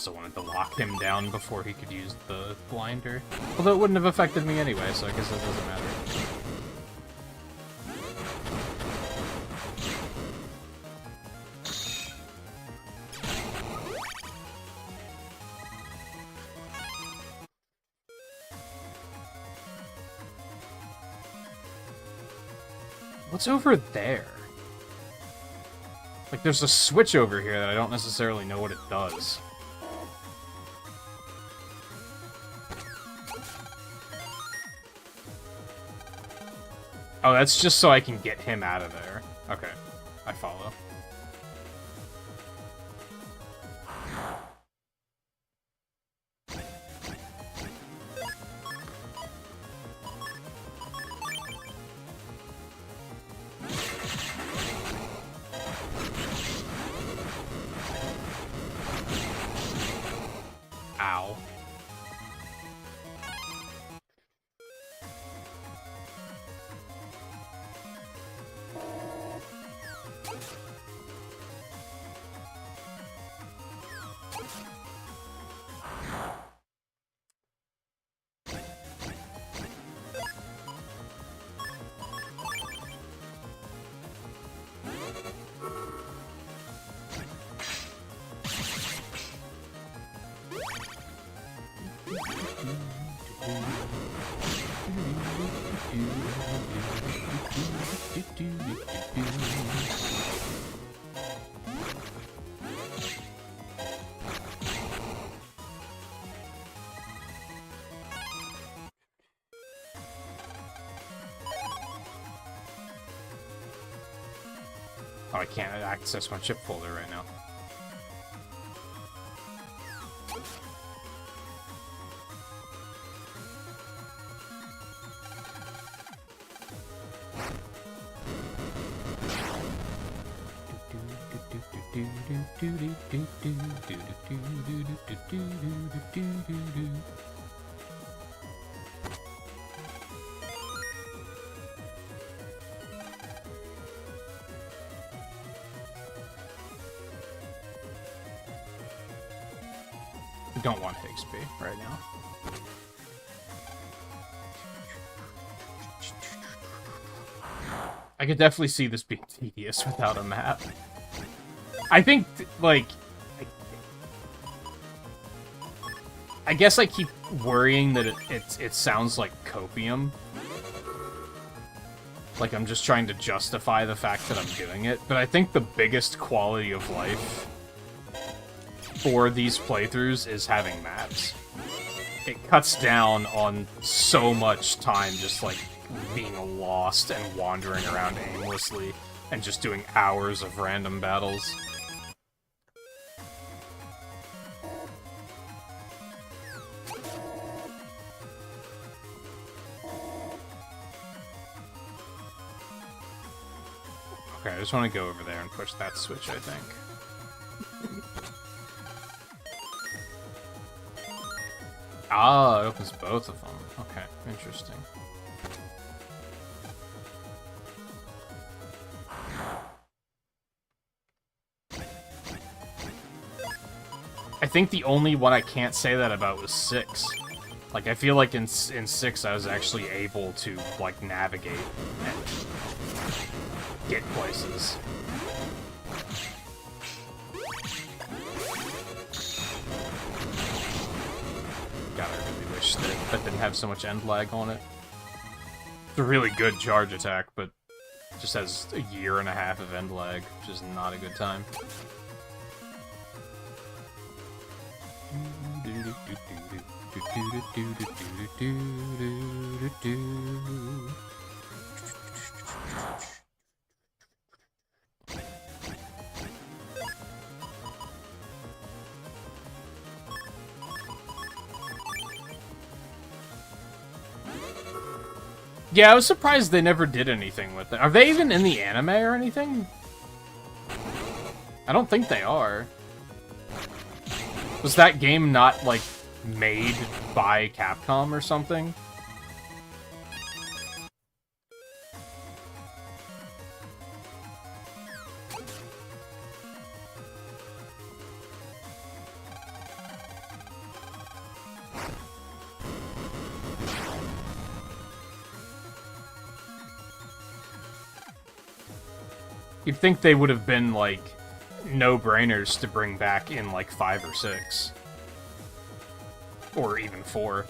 also wanted to lock him down before he could use the blinder. Although it wouldn't have affected me anyway, so I guess it doesn't matter. What's over there? Like, there's a switch over here that I don't necessarily know what it does. Oh, that's just so I can get him out of there. Okay, I follow. Ow. Oh, I can't access my chip folder right now. I don't want XP right now. I could definitely see this being tedious without a map. I think, like... I guess I keep worrying that it sounds like copium. Like I'm just trying to justify the fact that I'm doing it. But I think the biggest quality of life for these playthroughs is having maps. It cuts down on so much time just, like, being lost and wandering around aimlessly and just doing hours of random battles. Okay, I just want to go over there and push that switch, I think. Ah, it opens both of them. Okay, interesting. I think the only one I can't say that about was 6. Like, I feel like in 6 I was actually able to, like, navigate and get places. God, I really wish that didn't have so much end lag on it. It's a really good charge attack, but it just has a year and a half of end lag, which is not a good time. Yeah, I was surprised they never did anything with it. Are they even in the anime or anything? I don't think they are. Was that game not, like, made by Capcom or something? You'd think they would have been, like, no-brainers to bring back in, like, 5 or 6. Or even 4.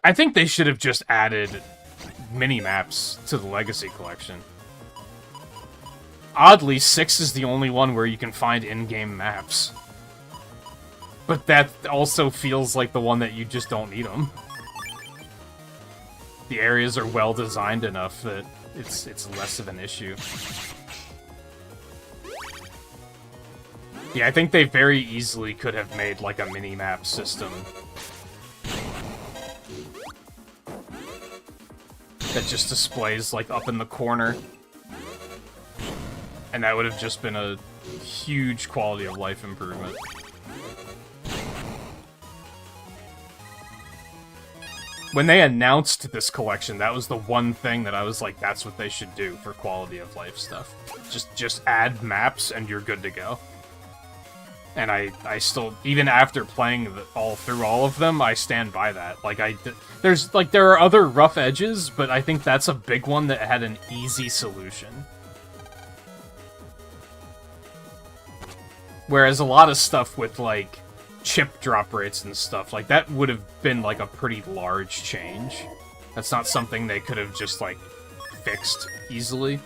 I think they should have just added mini-maps to the Legacy Collection. Oddly, 6 is the only one where you can find in-game maps. But that also feels like the one that you just don't need them. The areas are well designed enough that it's less of an issue. Yeah, I think they very easily could have made, like, a mini-map system that just displays, like, up in the corner. And that would have just been a huge quality of life improvement. When they announced this collection, that was the one thing that I was like, that's what they should do for quality of life stuff. Just add maps and you're good to go. And I still, even after playing through all of them, I stand by that. Like, there are other rough edges, but I think that's a big one that had an easy solution. Whereas a lot of stuff with, like, chip drop rates and stuff, like, that would have been, like, a pretty large change. That's not something they could have just, like, fixed easily.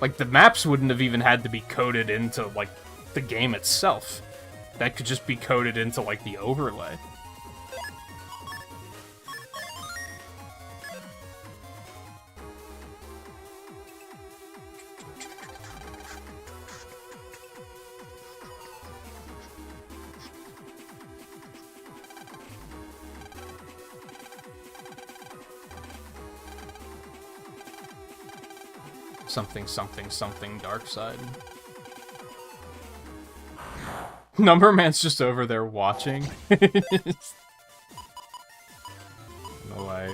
Like, the maps wouldn't have even had to be coded into, like, the game itself. That could just be coded into, like, the overlay. Something, something, something, dark side. Numberman's just over there watching. No way.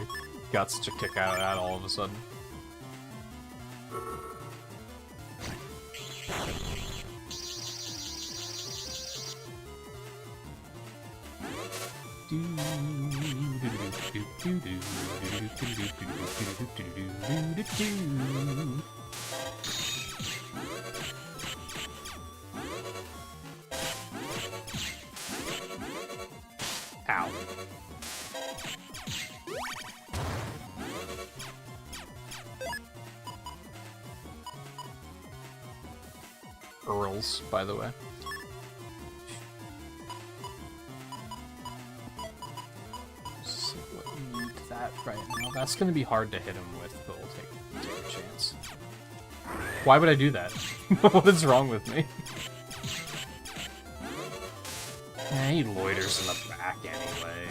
Got such a kick out of that all of a sudden. Ow. Earls, by the way. That right now. That's going to be hard to hit him with, but we'll take a chance. Why would I do that? What is wrong with me? He loiters in the back anyway.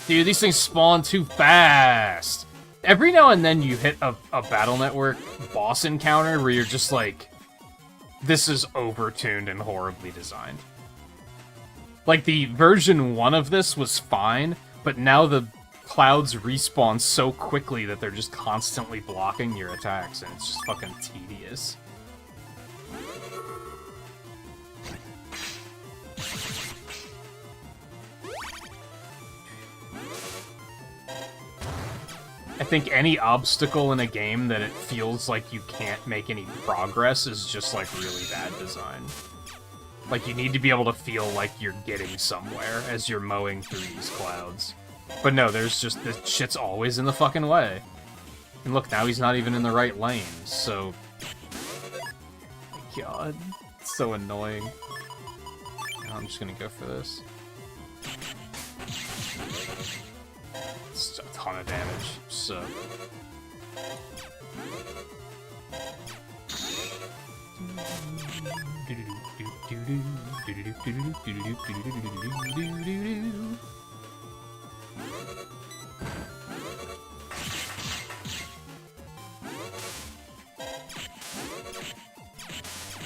Dude, these things spawn too fast! Every now and then you hit a Battle Network boss encounter where you're just like, this is overtuned and horribly designed. Like, the version 1 of this was fine, but now the clouds respawn so quickly that they're just constantly blocking your attacks, and it's just fucking tedious. I think any obstacle in a game that it feels like you can't make any progress is just, like, really bad design. Like, you need to be able to feel like you're getting somewhere as you're mowing through these clouds. But no, there's just, this shit's always in the fucking way. And look, now he's not even in the right lane, so... God, it's so annoying. I'm just gonna go for this. It's a ton of damage, so...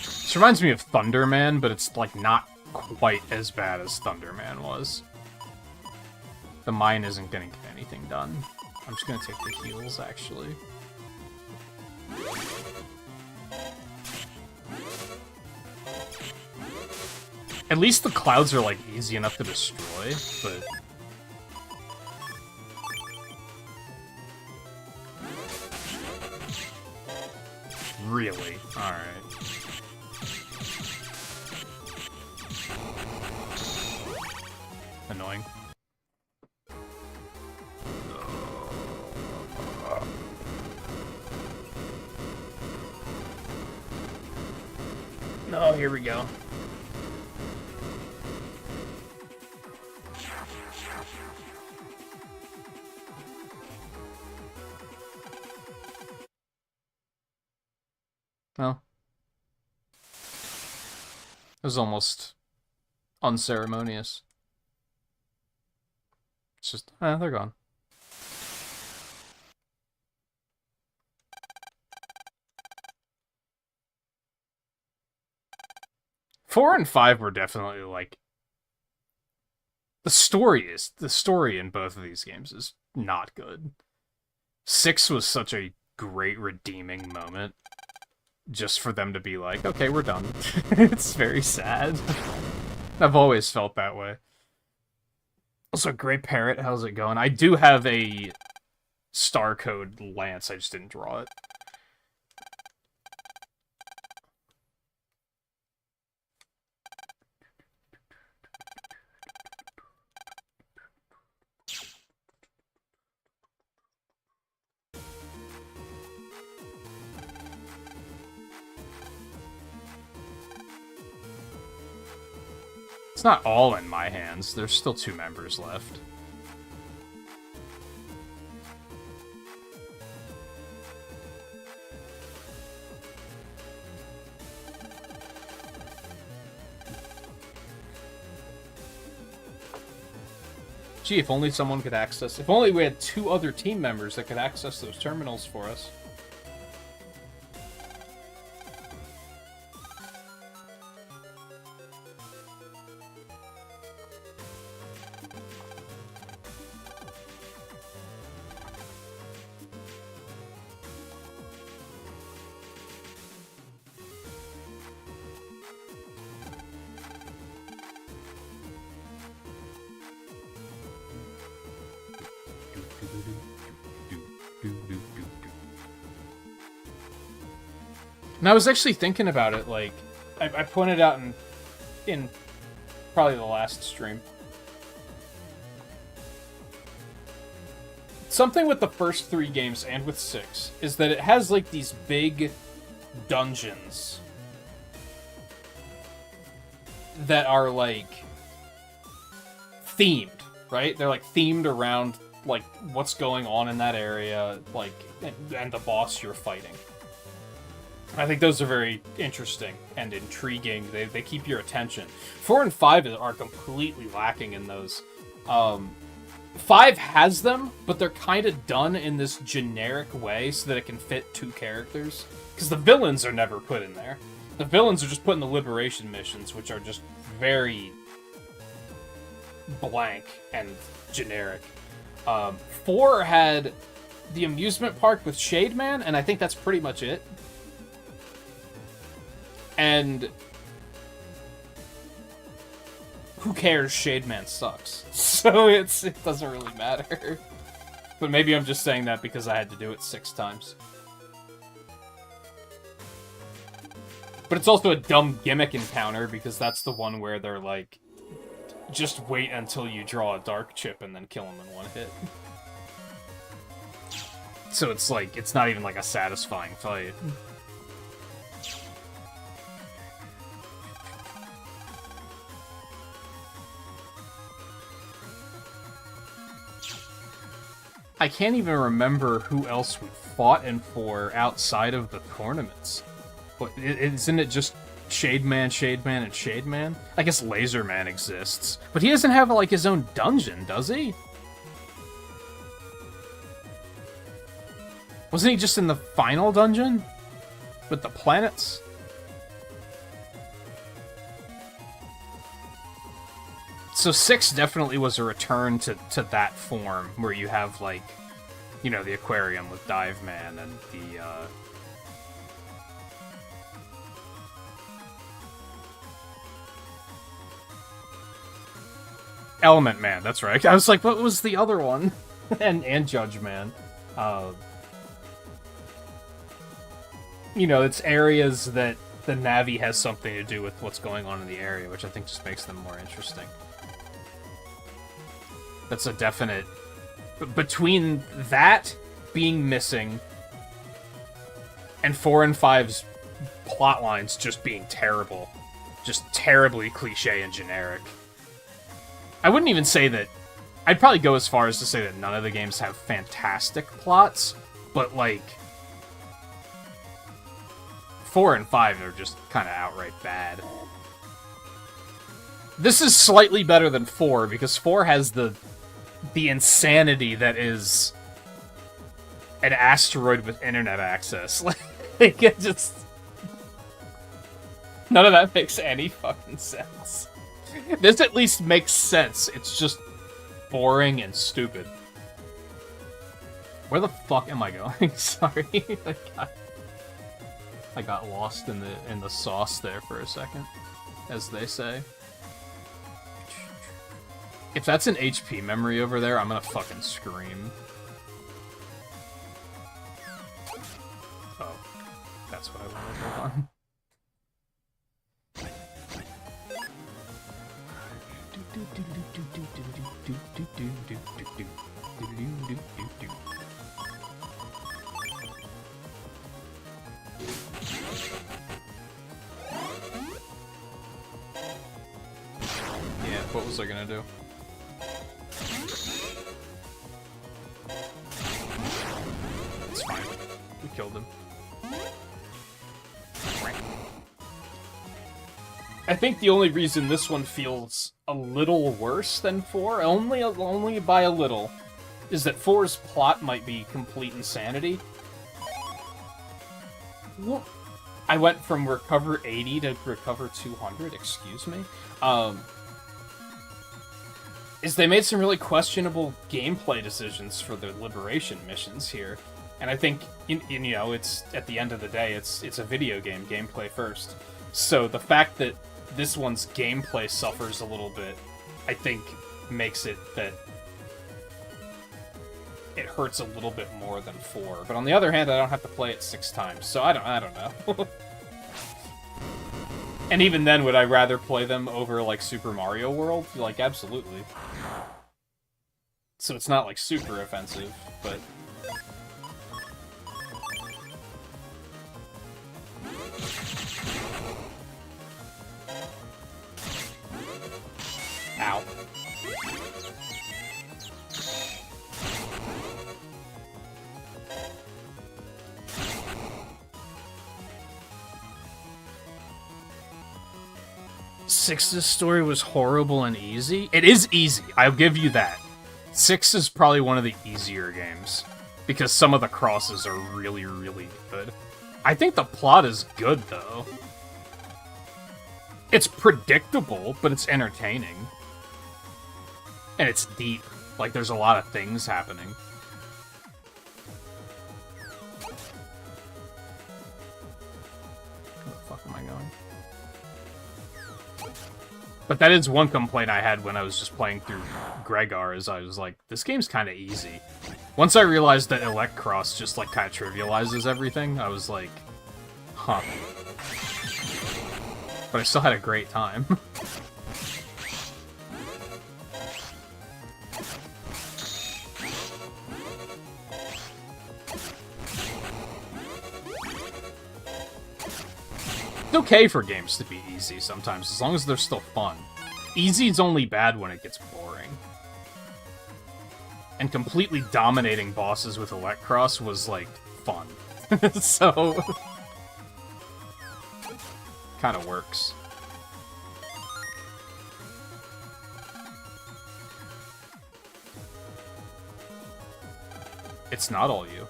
This reminds me of Thunderman, but it's, like, not quite as bad as Thunderman was. The mine isn't gonna get anything done. I'm just gonna take the heals, actually. At least the clouds are, like, easy enough to destroy, but... Really? Alright. Annoying. Oh, here we go. Well, it was almost unceremonious. It's just, they're gone. Four and five were definitely, like, the story in both of these games is not good. 6 was such a great redeeming moment. Just for them to be like, okay, we're done. It's very sad. I've always felt that way. Also, Great Parrot, how's it going? I do have a Star Code Lance, I just didn't draw it. It's not all in my hands. There's still 2 members left. Gee, if only someone could access... If only we had 2 other team members that could access those terminals for us. And I was actually thinking about it, like, I pointed out in probably the last stream. Something with the first 3 games and with 6 is that it has, like, these big dungeons that are, like, themed, right? They're, like, themed around, like, what's going on in that area, like, and the boss you're fighting. I think those are very interesting and intriguing. They keep your attention. 4 and 5 are completely lacking in those. 5 has them, but they're kind of done in this generic way so that it can fit 2 characters. Because the villains are never put in there. The villains are just put in the liberation missions, which are just very blank and generic. 4 had the amusement park with Shade Man, and I think that's pretty much it. And who cares? Shade Man sucks. So it doesn't really matter. But maybe I'm just saying that because I had to do it 6 times. But it's also a dumb gimmick encounter because that's the one where they're like, just wait until you draw a dark chip and then kill him in 1 hit. So it's like, it's not even like a satisfying fight. I can't even remember who else we fought in 4 outside of the tournaments. But isn't it just Shade Man, and Shade Man? I guess Laser Man exists. But he doesn't have, like, his own dungeon, does he? Wasn't he just in the final dungeon? With the planets? So 6 definitely was a return to that form, where you have, like, you know, the aquarium with Dive Man and the, Element Man, that's right. I was like, what was the other one? and Judge Man. You know, it's areas that the Navi has something to do with what's going on in the area, which I think just makes them more interesting. That's a definite... Between that being missing and 4 and 5's plot lines just being terrible. Just terribly cliche and generic. I wouldn't even say that... I'd probably go as far as to say that none of the games have fantastic plots, but, like... 4 and 5 are just kind of outright bad. This is slightly better than 4, because 4 has the insanity that is an asteroid with internet access. Like, it just... None of that makes any fucking sense. This at least makes sense. It's just boring and stupid. Where the fuck am I going? Sorry. I got lost in the sauce there for a second, as they say. If that's an HP memory over there, I'm gonna fucking scream. Oh, that's what I wanted. Hold on. Yeah, what was I gonna do? It's fine. We killed him. I think the only reason this one feels a little worse than 4, only by a little, is that 4's plot might be complete insanity. What? I went from recover 80 to recover 200, excuse me. Is they made some really questionable gameplay decisions for their liberation missions here. And I think, you know, it's, at the end of the day, it's a video game, gameplay first. So the fact that this one's gameplay suffers a little bit, I think, makes it that it hurts a little bit more than 4. But on the other hand, I don't have to play it 6 times, so I don't know. And even then, would I rather play them over, like, Super Mario World? Like, absolutely. So it's not, like, super offensive, but... Ow. Six's story was horrible and easy? It is easy, I'll give you that. 6 is probably one of the easier games, because some of the crosses are really, really good. I think the plot is good, though. It's predictable, but it's entertaining. And it's deep. Like, there's a lot of things happening. Where the fuck am I going? But that is one complaint I had when I was just playing through Gregar, is I was like, this game's kind of easy. Once I realized that Elect Cross just, like, kind of trivializes everything, I was like, huh. But I still had a great time. It's okay for games to be easy sometimes, as long as they're still fun. Easy's only bad when it gets boring. And completely dominating bosses with Elect Cross was, like, fun. So... kind of works. It's not all you.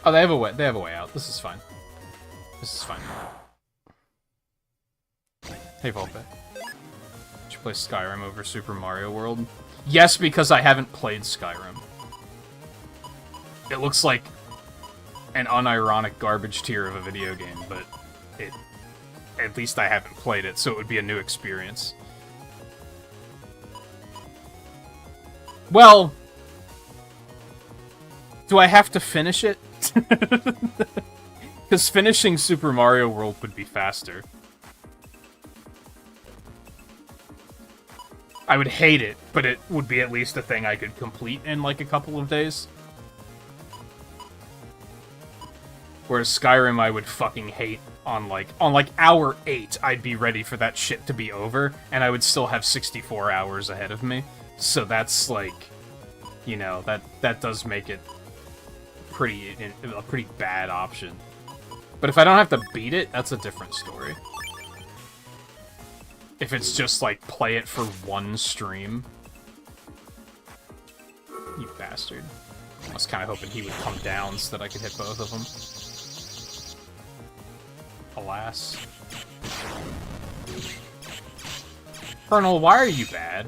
Oh, they have a way out. This is fine. This is fine. Hey, Volpe. Should you play Skyrim over Super Mario World? Yes, because I haven't played Skyrim. It looks like an unironic garbage tier of a video game, but it at least I haven't played it, so it would be a new experience. Well, do I have to finish it? Because finishing Super Mario World would be faster. I would hate it, but it would be at least a thing I could complete in, like, a couple of days. Whereas Skyrim I would fucking hate on, like, hour 8, I'd be ready for that shit to be over, and I would still have 64 hours ahead of me. So that's, like, you know, that does make it a pretty bad option. But if I don't have to beat it, that's a different story. If it's just, like, play it for one stream. You bastard. I was kind of hoping he would come down so that I could hit both of them. Alas. Colonel, why are you bad?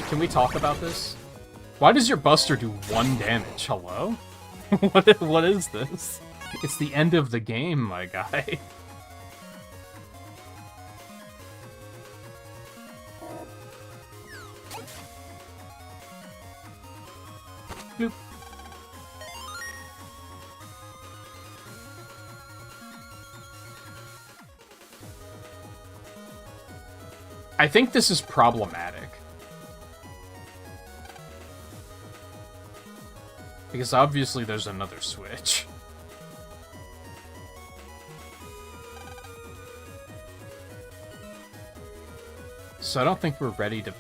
Can we talk about this? Why does your Buster do 1 damage? Hello? What is this? It's the end of the game, my guy. Boop. I think this is problematic. Because obviously there's another switch. So I don't think we're ready to...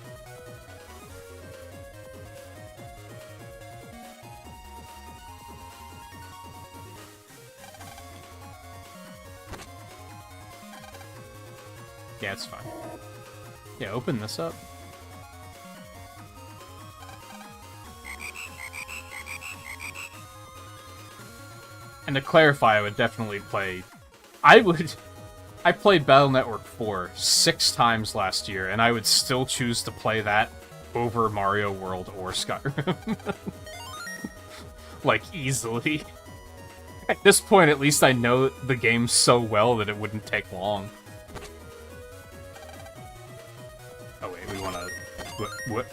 Yeah, it's fine. Yeah, open this up. And to clarify, I would definitely play... I played Battle Network 4 6 times last year, and I would still choose to play that over Mario World or Skyrim. Like, easily. At this point, at least I know the game so well that it wouldn't take long. Oh wait, we wanna... What?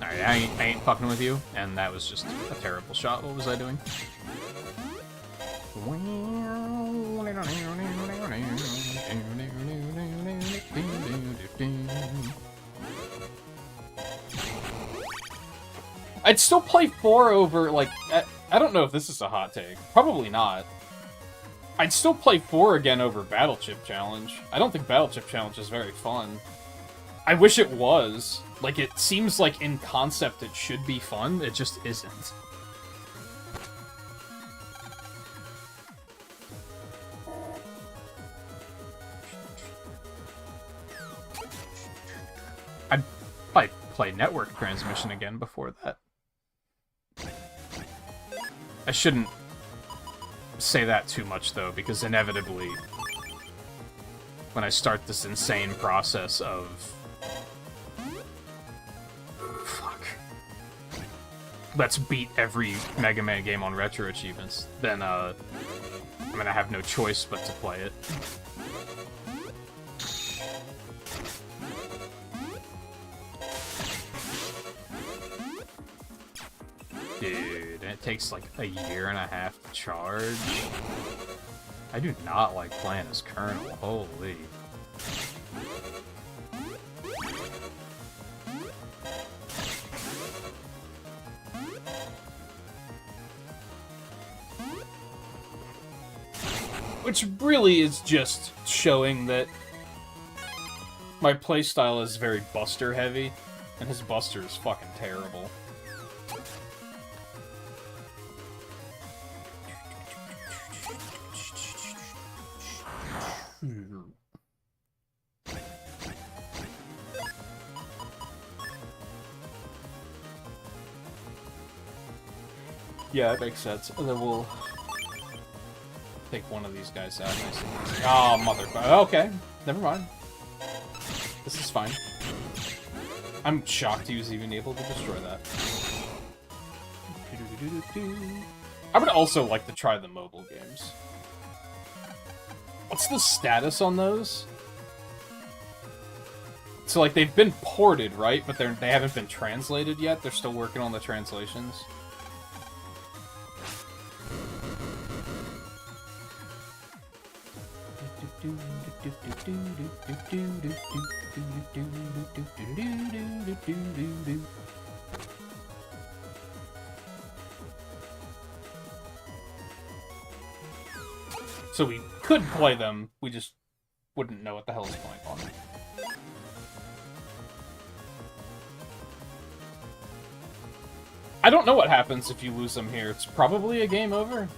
Alright, I ain't fucking with you, and that was just a terrible shot. What was I doing? I'd still play 4 over, like, I don't know if this is a hot take. Probably not. I'd still play 4 again over Battle Chip Challenge. I don't think Battle Chip Challenge is very fun. I wish it was. Like, it seems like in concept it should be fun, it just isn't. I'd probably play Network Transmission again before that. I shouldn't say that too much, though, because inevitably, when I start this insane process of... Fuck. Let's beat every Mega Man game on Retro Achievements, then, I'm gonna have no choice but to play it. Dude, and it takes like a year and a half to charge. I do not like playing as Colonel, holy. Which really is just showing that my playstyle is very Buster heavy, and his Buster is fucking terrible. Yeah, that makes sense. And then we'll Take one of these guys out. Nice and easy. Oh, motherfucker. Okay, never mind. This is fine. I'm shocked he was even able to destroy that. I would also like to try the mobile games. What's the status on those? So, like, they've been ported, right? But they haven't been translated yet? They're still working on the translations? So we could play them, we just wouldn't know what the hell is going on. I don't know what happens if you lose them here. It's probably a game over.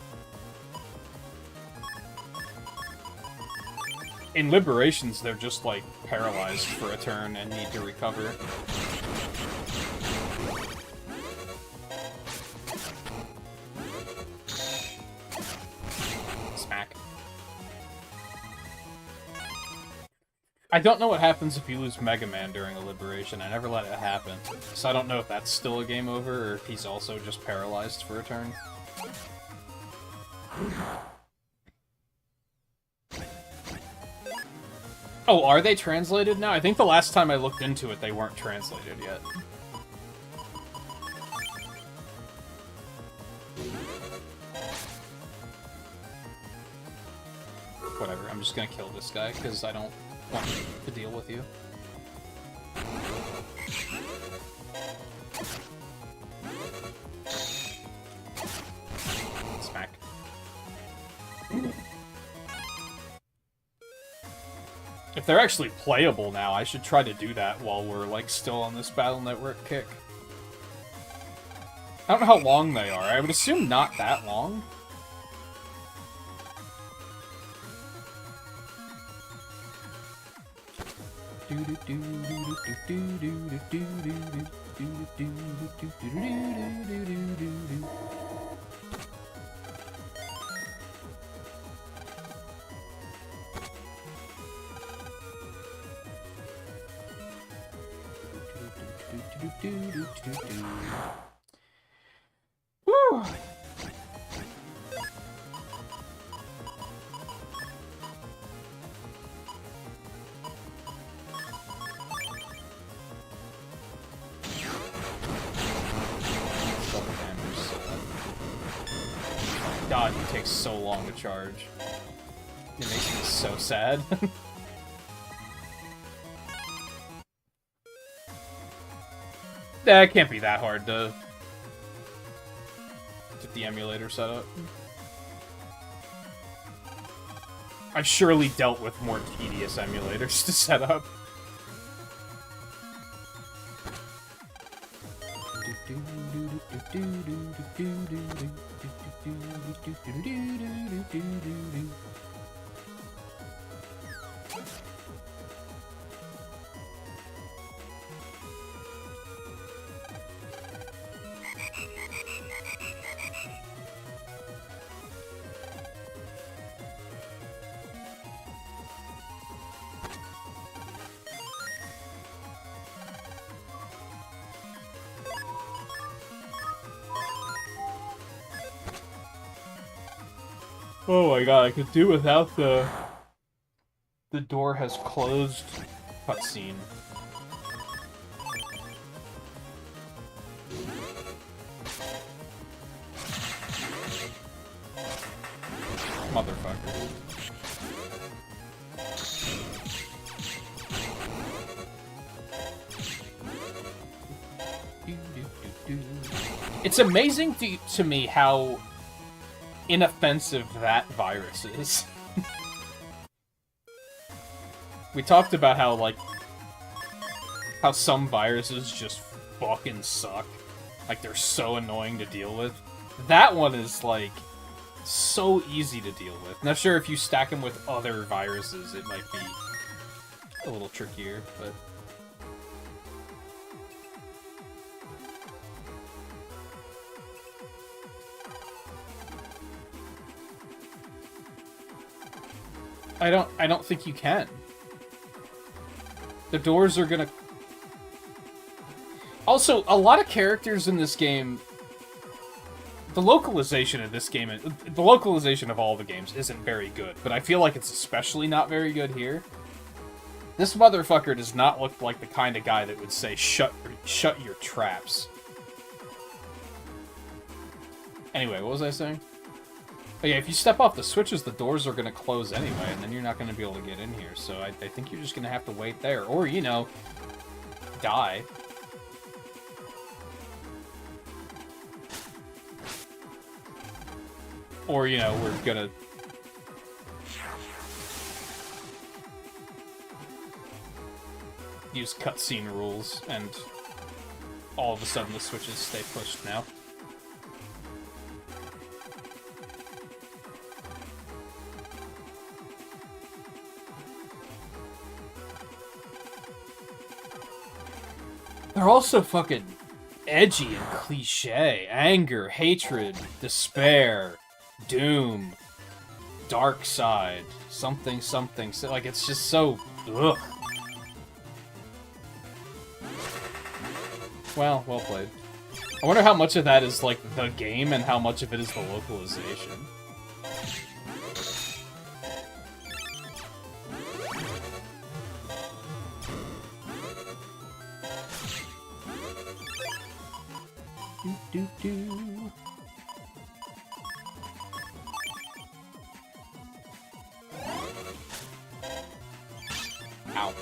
In Liberations, they're just, like, paralyzed for a turn and need to recover. Smack. I don't know what happens if you lose Mega Man during a Liberation. I never let it happen. So I don't know if that's still a game over, or if he's also just paralyzed for a turn. Oh, are they translated now? I think the last time I looked into it, they weren't translated yet. Whatever, I'm just gonna kill this guy, because I don't want to deal with you. Smack. If they're actually playable now, I should try to do that while we're, like, still on this Battle Network kick. I don't know how long they are. I would assume not that long. Whew. God, he takes so long to charge. It makes me so sad. It can't be that hard to get the emulator set up. I've surely dealt with more tedious emulators to set up. Oh my god, I could do without the door has closed cutscene. Motherfucker. It's amazing to me how inoffensive that virus is. We talked about how, like, how some viruses just fucking suck. Like, they're so annoying to deal with. That one is, like, so easy to deal with. Not sure if you stack them with other viruses, it might be a little trickier, but... I don't think you can. The doors are gonna... Also, a lot of characters in this game... The localization of this game... The localization of all the games isn't very good, but I feel like it's especially not very good here. This motherfucker does not look like the kind of guy that would say, shut your traps. Anyway, what was I saying? Oh yeah, if you step off the switches, the doors are going to close anyway, and then you're not going to be able to get in here. So I think you're just going to have to wait there. Or, you know, die. Or, you know, we're going to... use cutscene rules, and all of a sudden the switches stay pushed now. They're also fucking edgy and cliche. Anger, hatred, despair, doom, dark side, something, something. So, like, it's just so... ugh. Well, well played. I wonder how much of that is, like, the game and how much of it is the localization. Do-do-do. Ow.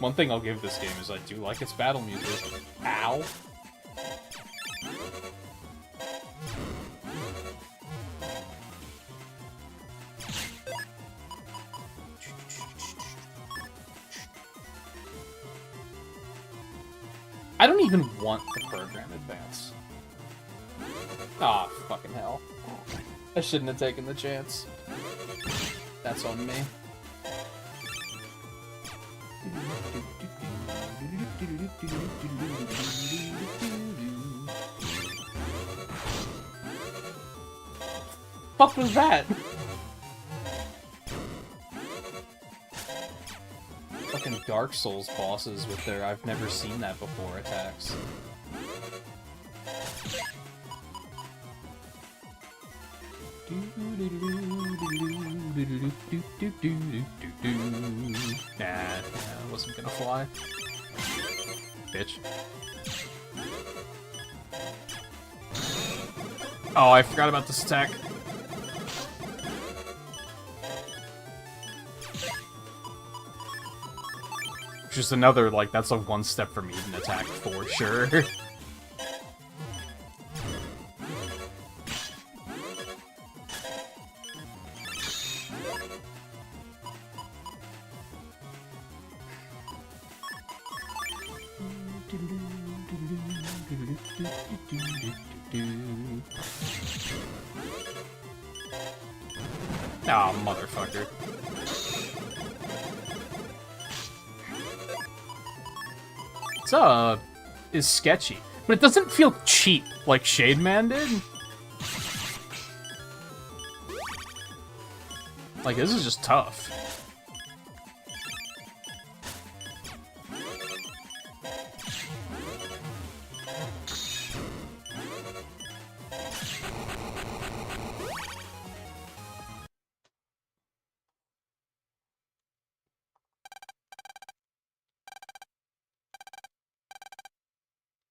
One thing I'll give this game is I do like its battle music. Ow. I don't even want the program advance. Ah, oh, fucking hell. I shouldn't have taken the chance. That's on me. Fuck was that? Fucking Dark Souls bosses with their I've never seen that before attacks. Nah, wasn't gonna fly. Bitch. Oh, I forgot about this attack. Just another, like, that's a one step from Eden attack for sure. Oh, motherfucker. Is sketchy, but it doesn't feel cheap like Shade Man did. Like, this is just tough.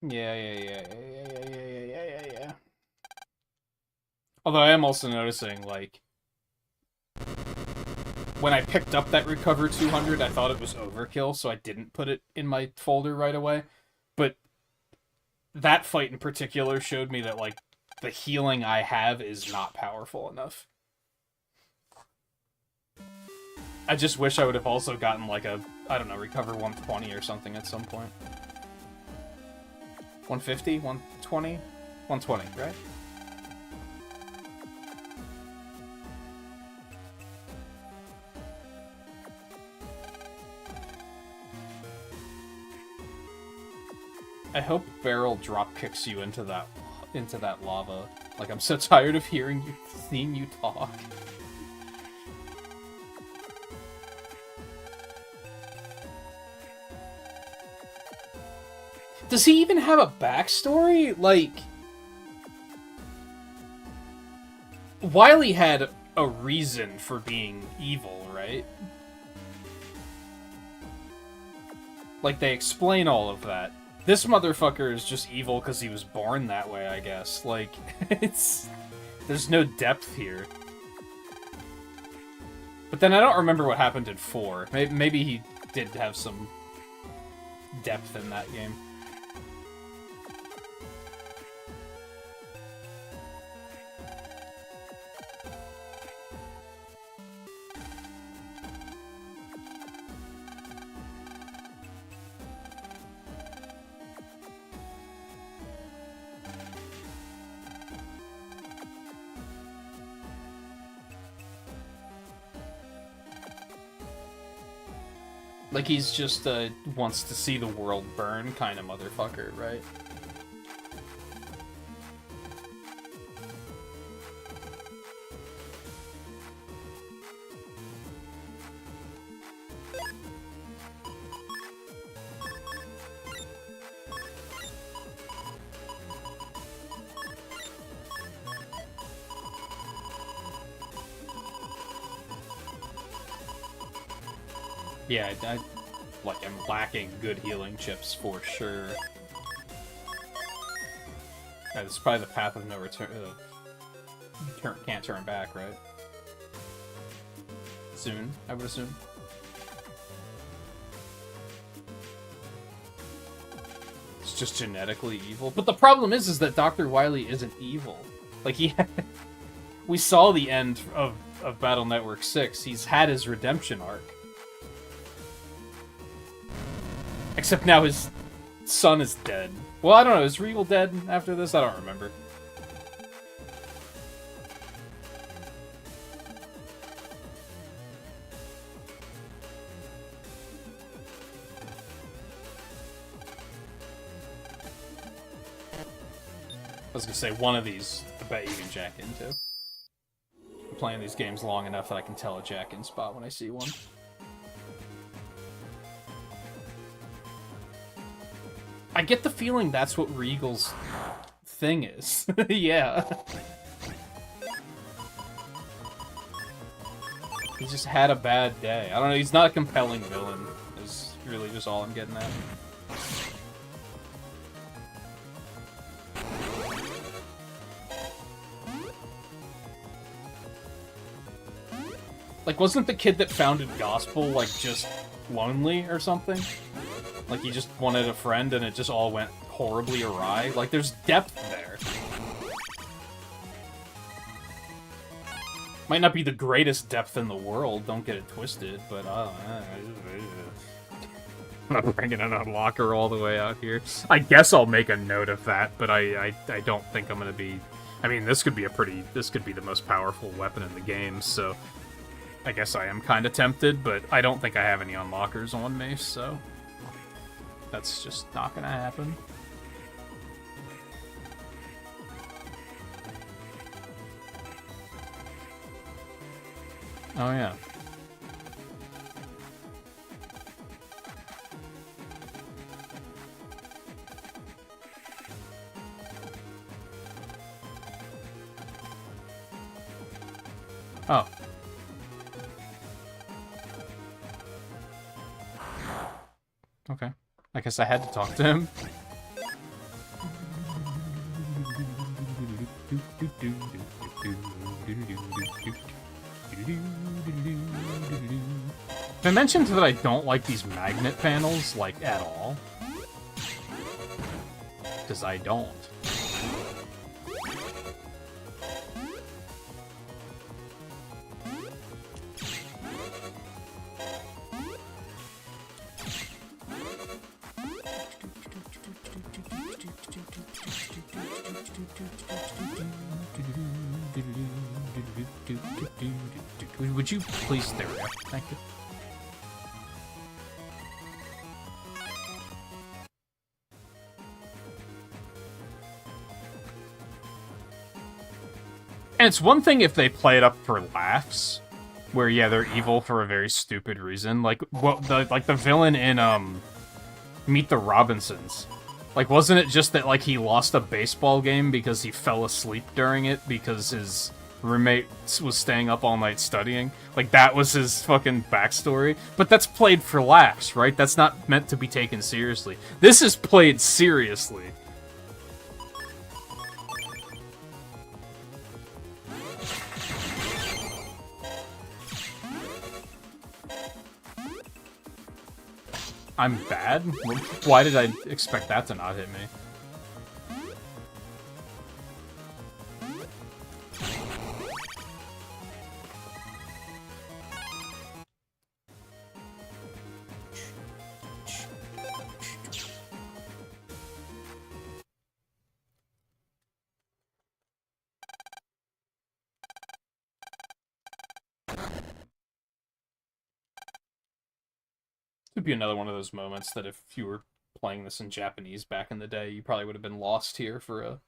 Yeah. Although I am also noticing, like, when I picked up that Recover 200, I thought it was overkill, so I didn't put it in my folder right away. But that fight in particular showed me that, like, the healing I have is not powerful enough. I just wish I would have also gotten like a, I don't know, recover 120 or something at some point. 150? 120? 120, right? I hope Barrel drop kicks you into that lava. Like, I'm so tired of seeing you talk. Does he even have a backstory? Like, Wily had a reason for being evil, right? Like, they explain all of that. This motherfucker is just evil because he was born that way, I guess. Like, there's no depth here. But then I don't remember what happened in 4. Maybe he did have some depth in that game. Like, he's just wants to see the world burn kind of motherfucker, right? Yeah, I'm lacking good healing chips for sure. Right, this is probably the path of no return. Can't turn back, right? Soon, I would assume. It's just genetically evil. But the problem is that Dr. Wily isn't evil. Like, we saw the end of Battle Network 6. He's had his redemption arc. Except now his son is dead. Well, I don't know. Is Regal dead after this? I don't remember. I was gonna say, one of these, I bet you can jack into. I'm playing these games long enough that I can tell a jack-in spot when I see one. I get the feeling that's what Regal's thing is. Yeah. He just had a bad day. I don't know, he's not a compelling villain, is really just all I'm getting at. Like, wasn't the kid that founded Gospel, like, just lonely or something? Like, he just wanted a friend and it just all went horribly awry? Like, there's depth there. Might not be the greatest depth in the world, don't get it twisted, but I'm not bringing an unlocker all the way out here. I guess I'll make a note of that, but I don't think I'm gonna be... I mean, this could be the most powerful weapon in the game, so... I guess I am kind of tempted, but I don't think I have any unlockers on me, so... That's just not gonna happen. Oh, yeah. Oh. Okay. I guess I had to talk to him. I mentioned that I don't like these magnet panels, like, at all. Because I don't. Would you please? There we go. Thank you. And it's one thing if they play it up for laughs, where yeah, they're evil for a very stupid reason. Like what the villain in Meet the Robinsons. Like, wasn't it just that like he lost a baseball game because he fell asleep during it because his roommate was staying up all night studying? Like, that was his fucking backstory. But that's played for laughs, right? That's not meant to be taken seriously. This is played seriously. I'm bad? Why did I expect that to not hit me? Would be another one of those moments that if you were playing this in Japanese back in the day, you probably would have been lost here for a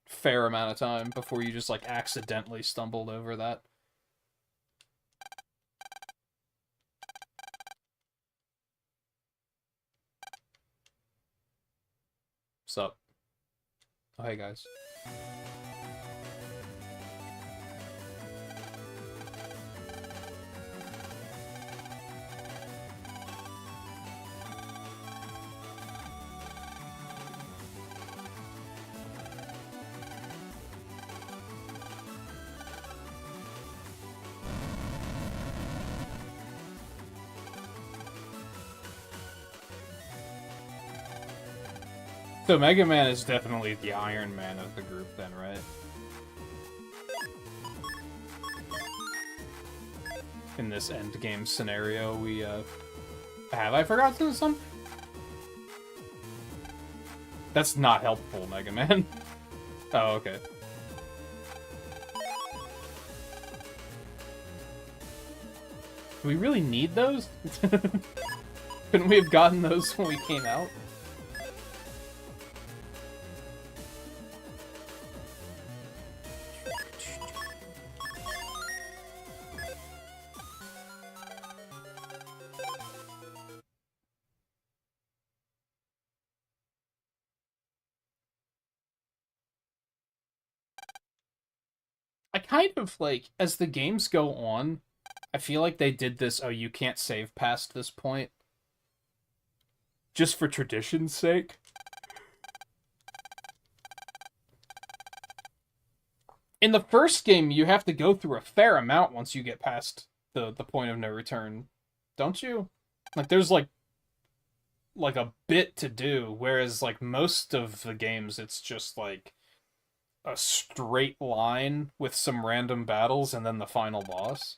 fair amount of time before you just, like, accidentally stumbled over that. Sup? Oh, hey, guys. So Mega Man is definitely the Iron Man of the group then, right? In this endgame scenario, we, have I forgotten something? That's not helpful, Mega Man. Oh, okay. Do we really need those? Couldn't we have gotten those when we came out? I kind of, like, as the games go on, I feel like they did this, oh, you can't save past this point, just for tradition's sake. In the first game, you have to go through a fair amount once you get past the point of no return, don't you? Like, there's, like a bit to do, whereas, like, most of the games, it's just, like, a straight line with some random battles and then the final boss.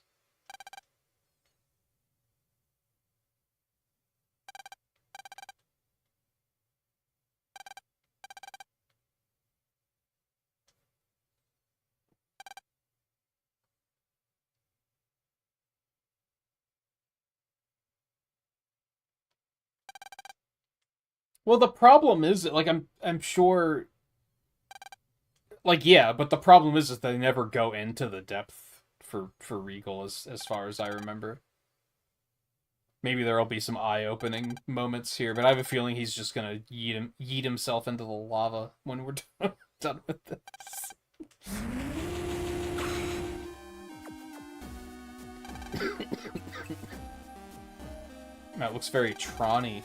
Well, the problem is, like, I'm sure, like, yeah, but the problem is that they never go into the depth for Regal, as far as I remember. Maybe there'll be some eye-opening moments here, but I have a feeling he's just gonna yeet himself into the lava when we're done with this. That looks very Tron-y.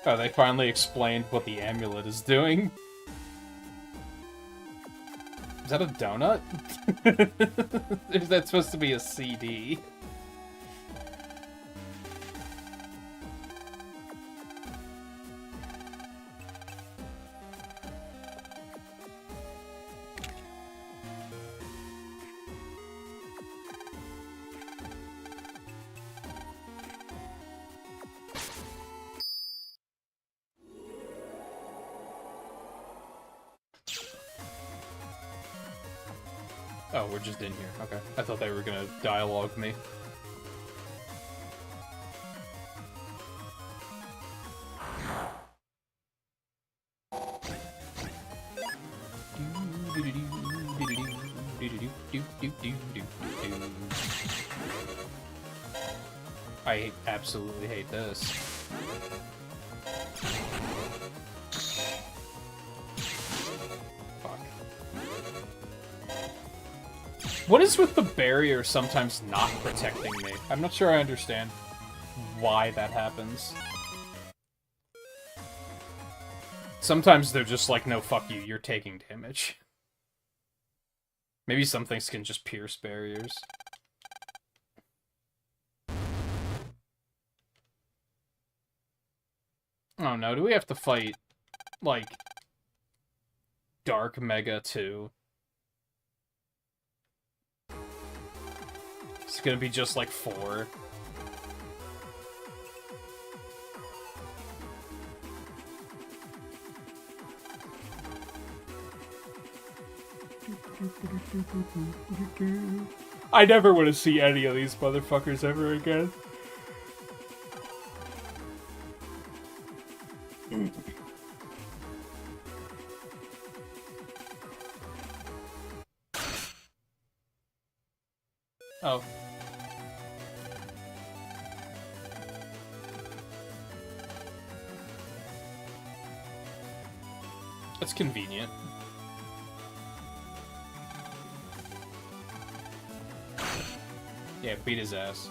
Oh, they finally explained what the amulet is doing. Is that a donut? Is that supposed to be a CD? Oh, we're just in here. Okay. I thought they were gonna dialogue me. I absolutely hate this. What is with the barrier sometimes not protecting me? I'm not sure I understand why that happens. Sometimes they're just like, no, fuck you, you're taking damage. Maybe some things can just pierce barriers. Oh no, do we have to fight, like, Dark Mega too? It's gonna be just like 4. I never want to see any of these motherfuckers ever again. Oh. That's convenient. Yeah, beat his ass.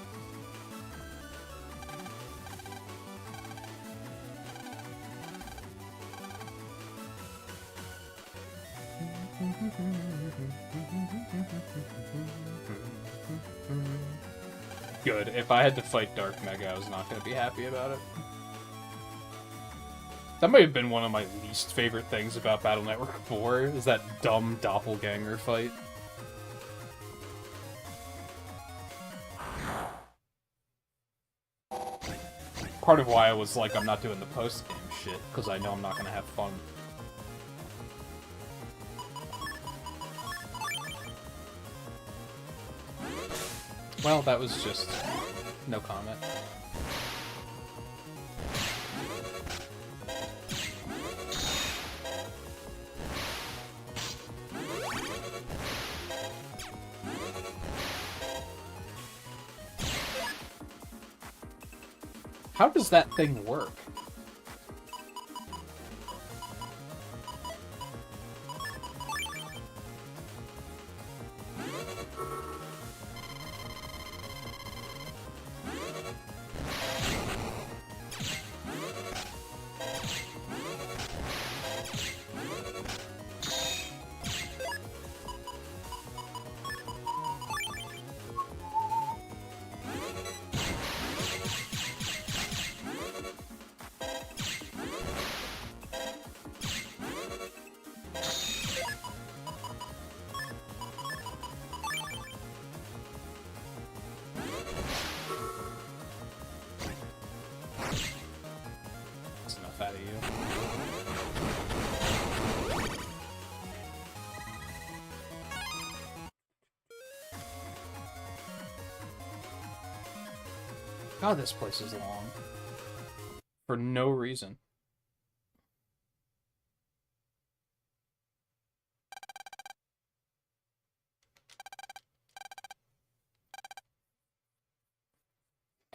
Good. If I had to fight Dark Mega, I was not going to be happy about it. That might have been one of my least favorite things about Battle Network 4, is that dumb doppelganger fight. Part of why I was like, I'm not doing the post-game shit, because I know I'm not going to have fun. Well, that was just no comment. How does that thing work? God, this place is long. For no reason.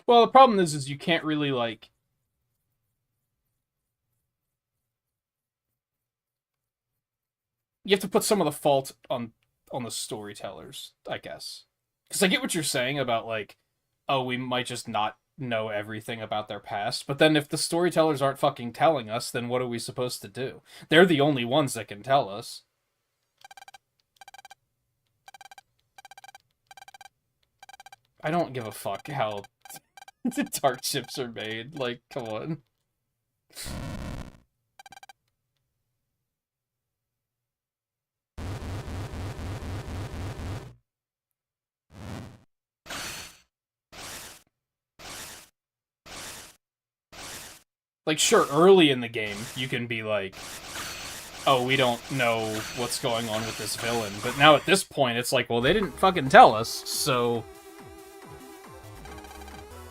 Well, the problem is you can't really, like... You have to put some of the fault on the storytellers, I guess. Because I get what you're saying about, like, oh, we might just not know everything about their past. But then if the storytellers aren't fucking telling us, then what are we supposed to do? They're the only ones that can tell us. I don't give a fuck how the tart chips are made. Like, come on. Like, sure, early in the game, you can be like, oh, we don't know what's going on with this villain. But now at this point, it's like, well, they didn't fucking tell us, so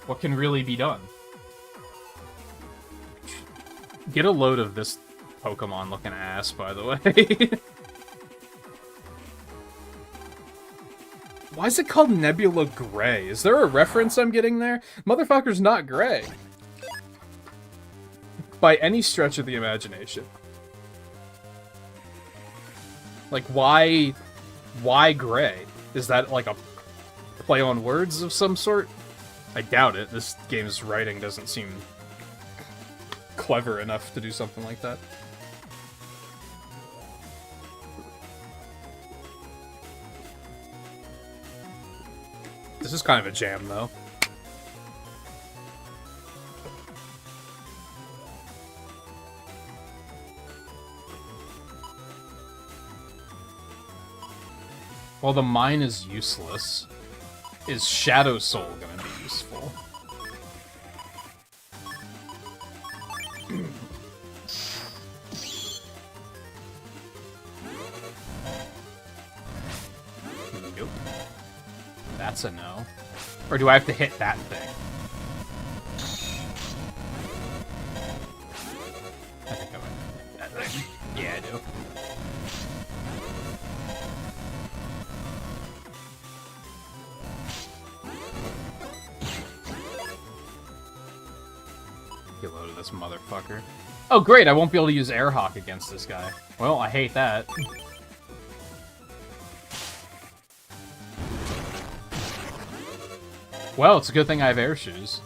what can really be done? Get a load of this Pokemon-looking ass, by the way. Why is it called Nebula Gray? Is there a reference I'm getting there? Motherfucker's not gray. By any stretch of the imagination. Like, why gray? Is that like a play on words of some sort? I doubt it. This game's writing doesn't seem clever enough to do something like that. This is kind of a jam, though. Well, the mine is useless. Is Shadow Soul gonna be useful? Nope. That's a no. Or do I have to hit that thing? I think I might hit that thing. Yeah, I do. Get load of this motherfucker. Oh great, I won't be able to use Airhawk against this guy. Well, I hate that. Well, it's a good thing I have air shoes.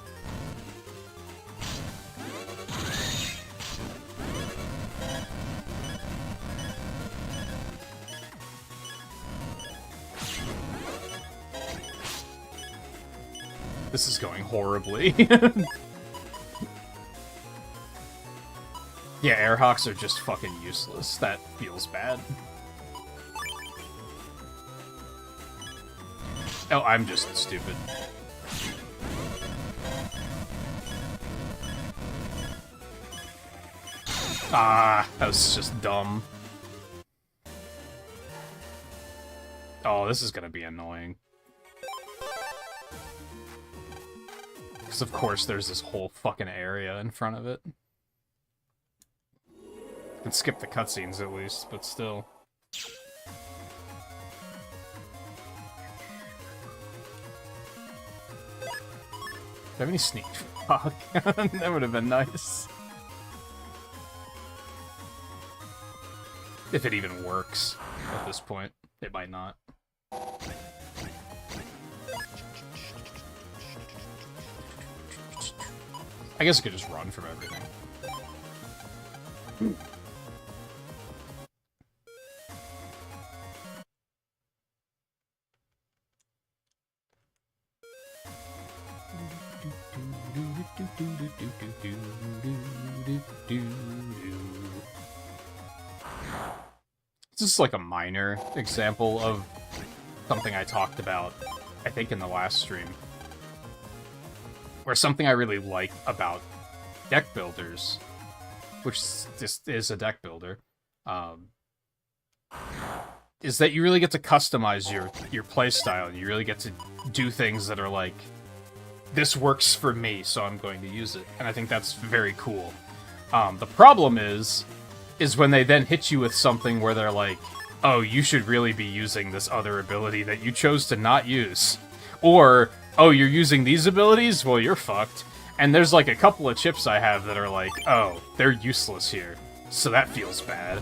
This is going horribly. Yeah, Airhawks are just fucking useless. That feels bad. Oh, I'm just stupid. Ah, that was just dumb. Oh, this is gonna be annoying. Because of course there's this whole fucking area in front of it. You can skip the cutscenes at least, but still. Do I have any sneak? Fuck. That would have been nice. If it even works at this point. It might not. I guess I could just run from everything. This is like a minor example of something I talked about, I think, in the last stream. Where something I really like about deck builders, which this is a deck builder, is that you really get to customize your playstyle, and you really get to do things that are like, this works for me, so I'm going to use it. And I think that's very cool. The problem is when they then hit you with something where they're like, oh, you should really be using this other ability that you chose to not use. Or, oh, you're using these abilities? Well, you're fucked. And there's like a couple of chips I have that are like, oh, they're useless here. So that feels bad.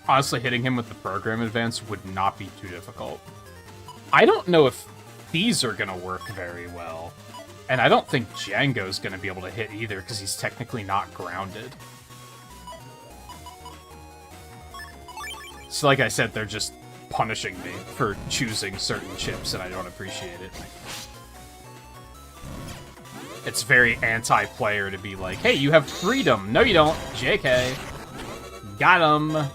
honestly, hitting him with the program advance would not be too difficult. I don't know if these are going to work very well. And I don't think Django's going to be able to hit either, because he's technically not grounded. So like I said, they're just punishing me for choosing certain chips, and I don't appreciate it. It's very anti-player to be like, hey, you have freedom. No, you don't. JK. Got him.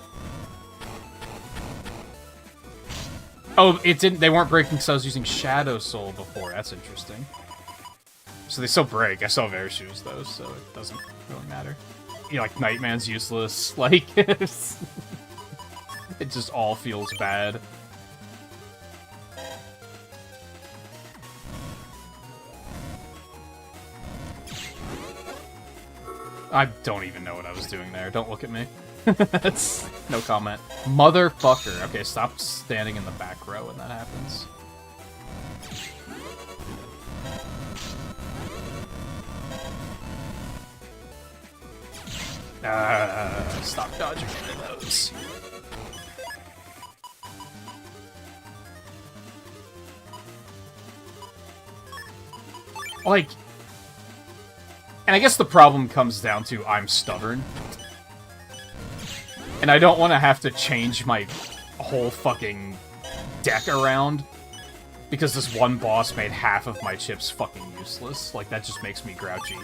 Oh, it didn't. They weren't breaking because I was using Shadow Soul before. That's interesting. So they still break. I still have air shoes, though, so it doesn't really matter. You know, like, Nightman's useless. Like, it just all feels bad. I don't even know what I was doing there. Don't look at me. That's no comment. Motherfucker. Okay, stop standing in the back row when that happens. Stop dodging into those. Like... And I guess the problem comes down to I'm stubborn. And I don't want to have to change my whole fucking deck around because this one boss made half of my chips fucking useless. Like, that just makes me grouchy.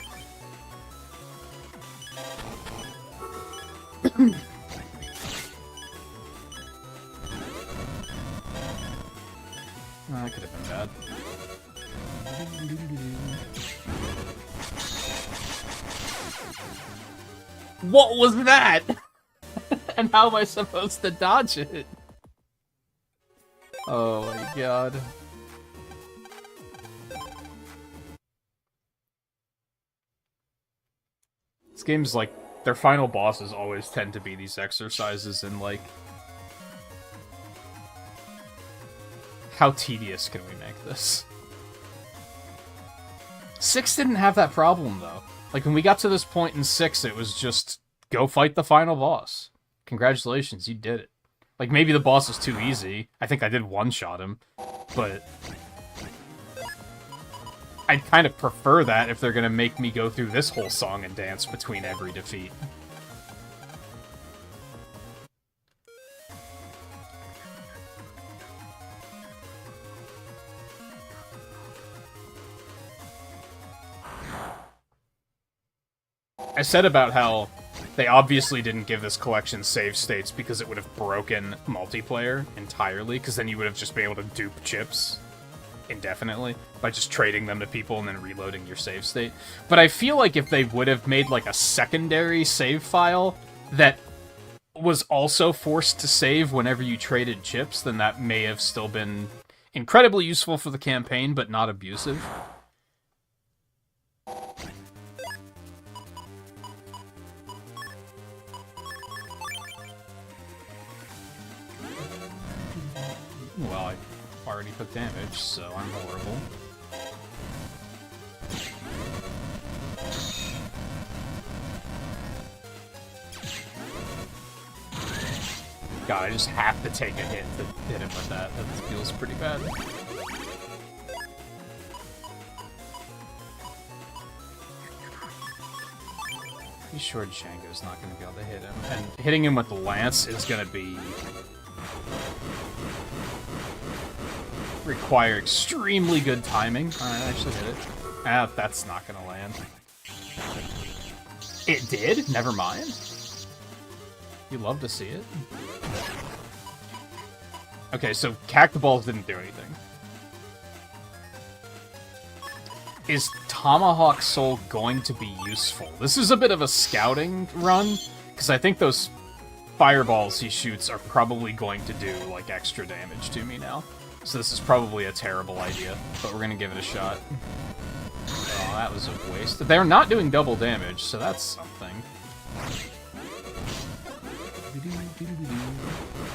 That could have been bad. What was that? And how am I supposed to dodge it? Oh my god. This game's like, their final bosses always tend to be these exercises in like... How tedious can we make this? 6 didn't have that problem, though. Like, when we got to this point in 6, it was just, go fight the final boss. Congratulations, you did it. Like, maybe the boss was too easy. I think I did one-shot him. But... I'd kind of prefer that if they're gonna make me go through this whole song and dance between every defeat. I said about how they obviously didn't give this collection save states because it would have broken multiplayer entirely, because then you would have just been able to dupe chips indefinitely by just trading them to people and then reloading your save state. But I feel like if they would have made like a secondary save file that was also forced to save whenever you traded chips, then that may have still been incredibly useful for the campaign, but not abusive. Well, I already took damage, so I'm horrible. God, I just have to take a hit to hit him with that. That feels pretty bad. Pretty sure Django's not going to be able to hit him. And hitting him with the lance is going to be... require extremely good timing. Alright, I actually hit it. Ah, that's not gonna land. It did? Never mind. You love to see it. Okay, so Cactaballs didn't do anything. Is Tomahawk Soul going to be useful? This is a bit of a scouting run, because I think those fireballs he shoots are probably going to do, like, extra damage to me now. So this is probably a terrible idea, but we're gonna give it a shot. Oh, that was a waste. They're not doing double damage, so that's something.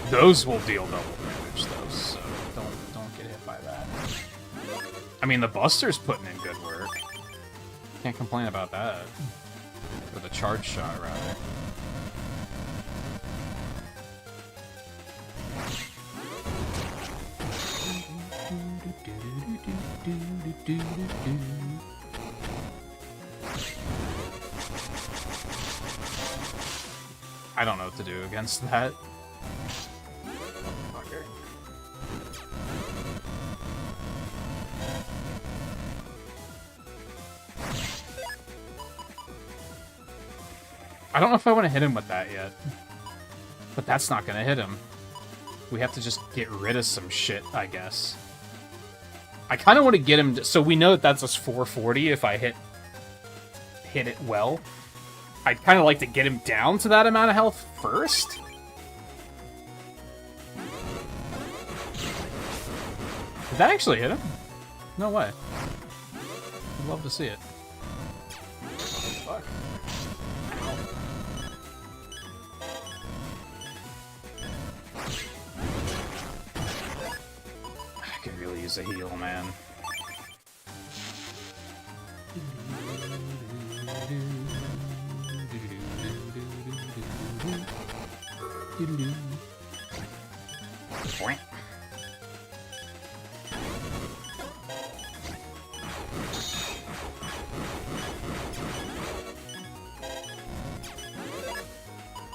Those will deal double damage, though, so don't get hit by that. I mean, the Buster's putting in good work. Can't complain about that. Or the charge shot, rather. I don't know what to do against that. Okay. I don't know if I want to hit him with that yet. But that's not going to hit him. We have to just get rid of some shit, I guess. I kind of want to get him... So we know that that's a 440 if I hit it well. I'd kind of like to get him down to that amount of health first. Did that actually hit him? No way. I'd love to see it. Fuck. I could really use a heal, man.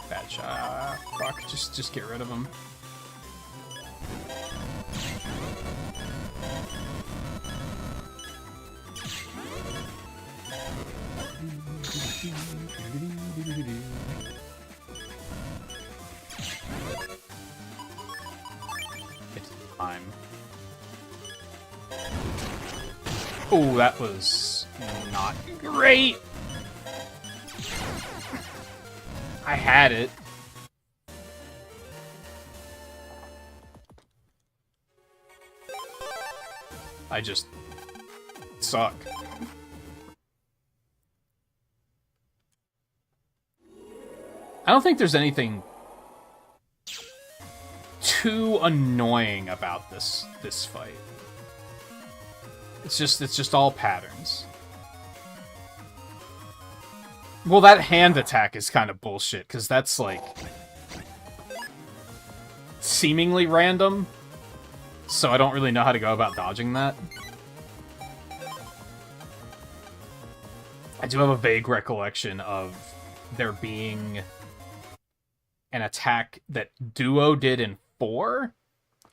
Bad shot. Fuck, just get rid of him. It's time. Oh, that was not great. I had it. I just suck. I don't think there's anything too annoying about this fight. It's just all patterns. Well, that hand attack is kind of bullshit, because that's, like, seemingly random, so I don't really know how to go about dodging that. I do have a vague recollection of there being an attack that Duo did in 4,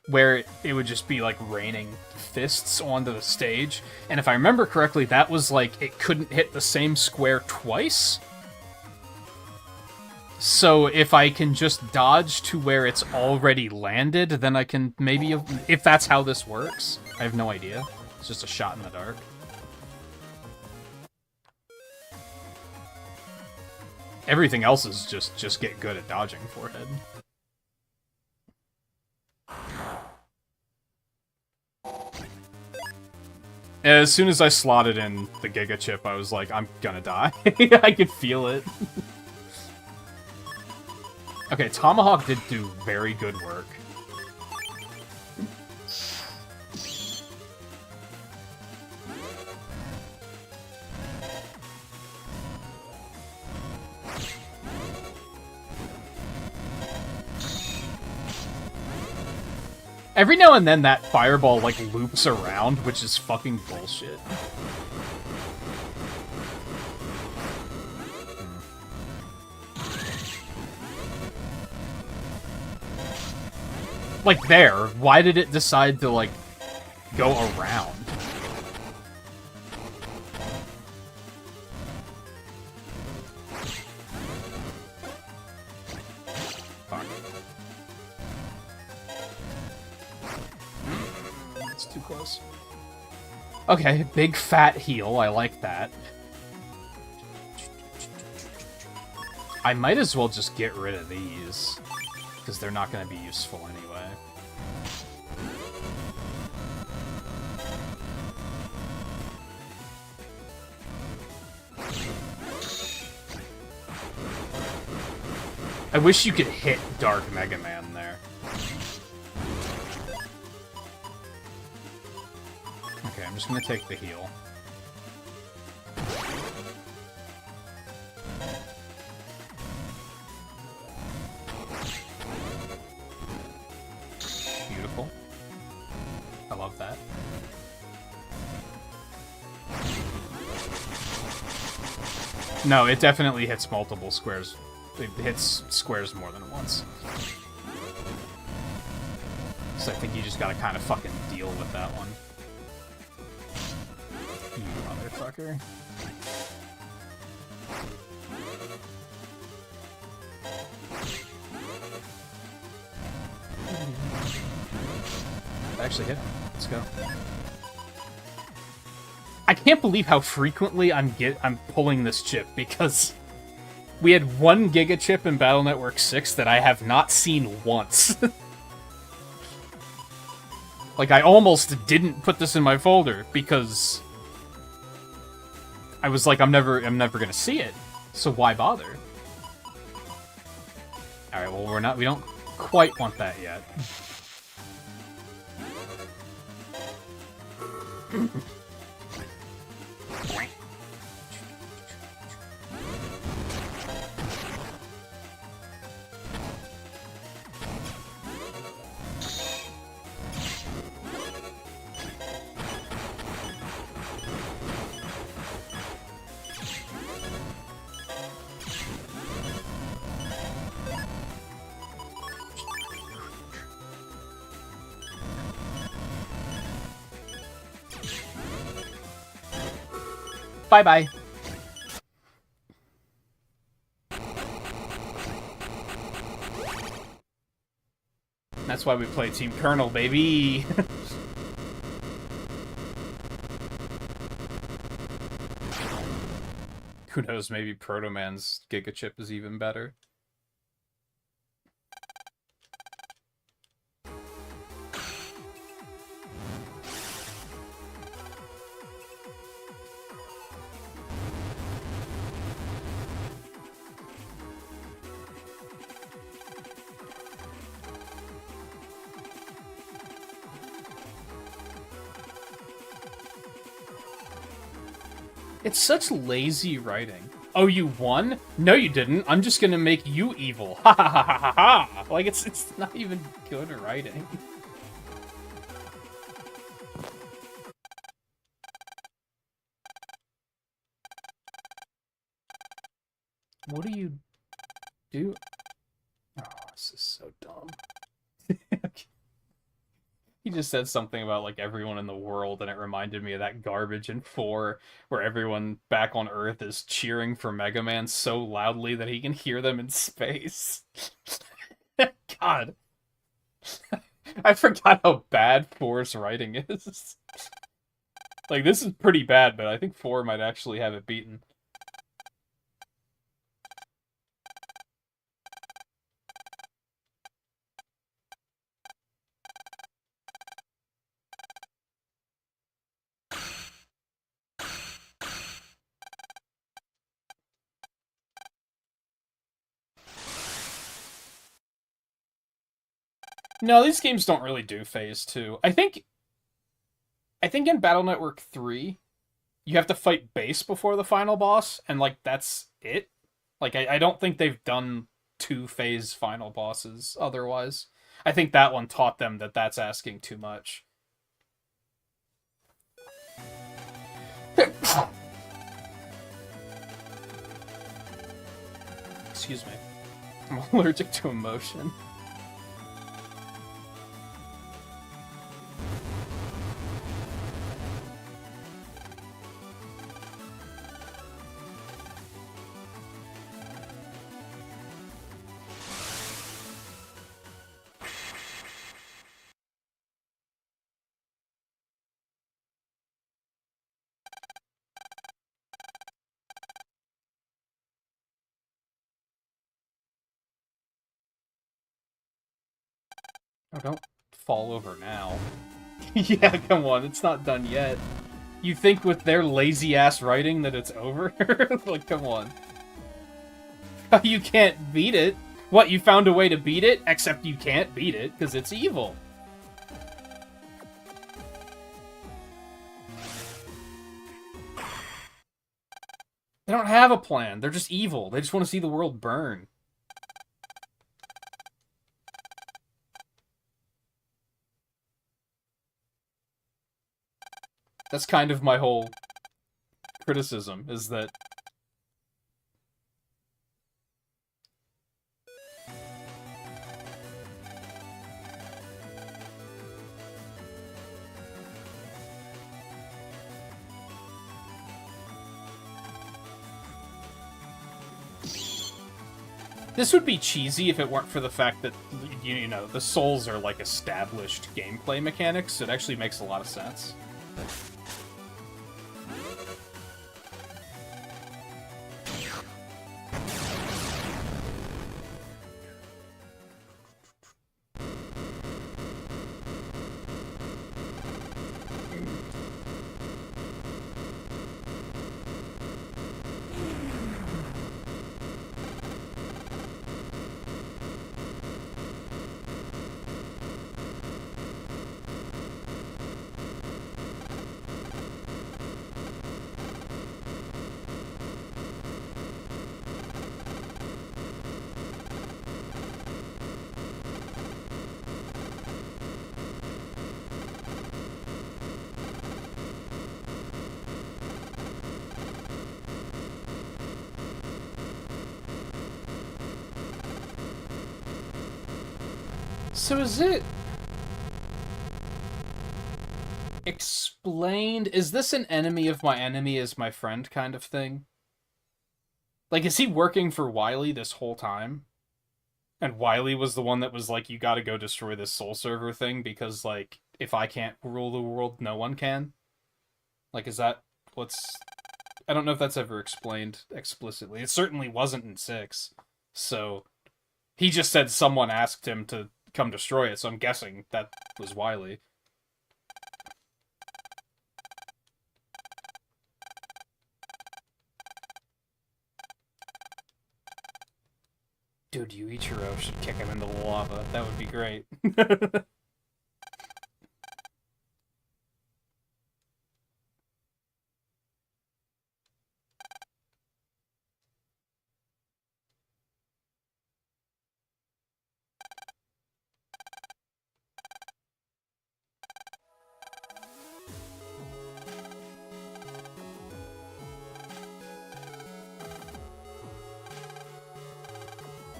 where it would just be, like, raining fists onto the stage. And if I remember correctly, that was, like, it couldn't hit the same square twice. So if I can just dodge to where it's already landed, then I can maybe... If that's how this works. I have no idea. It's just a shot in the dark. Everything else is just get good at dodging forehead. As soon as I slotted in the Giga Chip, I was like, I'm gonna die. I could feel it. Okay, Tomahawk did do very good work. Every now and then that fireball, like, loops around, which is fucking bullshit. Like, there. Why did it decide to, like, go around? Fuck. It's too close. Okay, big fat heal. I like that. I might as well just get rid of these, because they're not going to be useful anyway. I wish you could hit Dark Mega Man there. Okay, I'm just going to take the heal. Beautiful. I love that. No, it definitely hits multiple squares. It hits squares more than once. So I think you just gotta kind of fucking deal with that one. You motherfucker. I actually hit him. Let's go. I can't believe how frequently I'm pulling this chip, because we had 1 Giga chip in Battle Network 6 that I have not seen once. Like, I almost didn't put this in my folder because I was like, I'm never gonna see it, so why bother? All right, well, we don't quite want that yet. Bye-bye. That's why we play Team Colonel, baby! Who knows, maybe Proto Man's Giga Chip is even better. It's such lazy writing. Oh, you won? No, you didn't. I'm just gonna make you evil. Ha ha ha ha ha ha! Like, it's not even good writing. What do you do? Oh, this is so dumb. He just said something about, like, everyone in the world, and it reminded me of that garbage in 4, where everyone back on Earth is cheering for Mega Man so loudly that he can hear them in space. God. I forgot how bad 4's writing is. Like, this is pretty bad, but I think 4 might actually have it beaten. No, these games don't really do Phase 2. I think in Battle Network 3, you have to fight base before the final boss, and, like, that's it. Like, I don't think they've done 2-phase final bosses otherwise. I think that one taught them that that's asking too much. Excuse me. I'm allergic to emotion. Oh, don't fall over now. Yeah, come on, it's not done yet. You think with their lazy-ass writing that it's over? Like, come on. You can't beat it. What, you found a way to beat it? Except you can't beat it, because it's evil. They don't have a plan. They're just evil. They just want to see the world burn. That's kind of my whole criticism, is that This would be cheesy if it weren't for the fact that, you know, the souls are like established gameplay mechanics, so it actually makes a lot of sense. So is it explained? Is this an enemy of my enemy is my friend kind of thing? Like, is he working for Wily this whole time? And Wily was the one that was like, you gotta go destroy this soul server thing because, like, if I can't rule the world, no one can? Like, is that what's... I don't know if that's ever explained explicitly. It certainly wasn't in 6. So, he just said someone asked him to come destroy it, so I'm guessing that was Wily. Dude, Yuichiro should kick him into the lava. That would be great.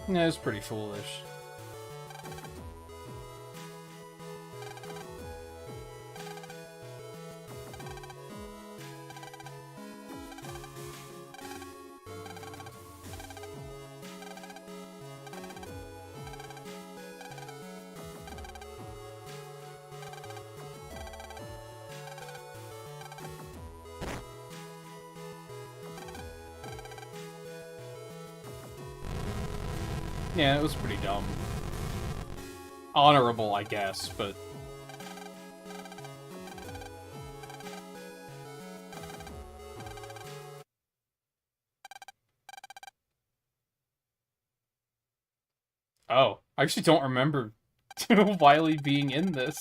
Yeah, it's pretty foolish. Yeah, it was pretty dumb. Honorable, I guess, but... Oh, I actually don't remember Wily being in this.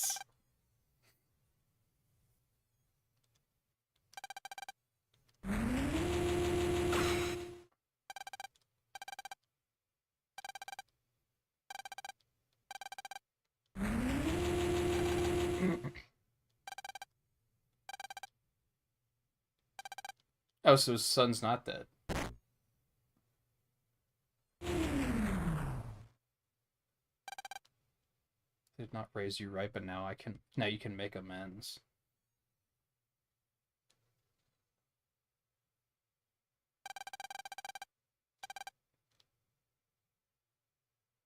Oh, so his son's not dead. Did not raise you right, but now you can make amends.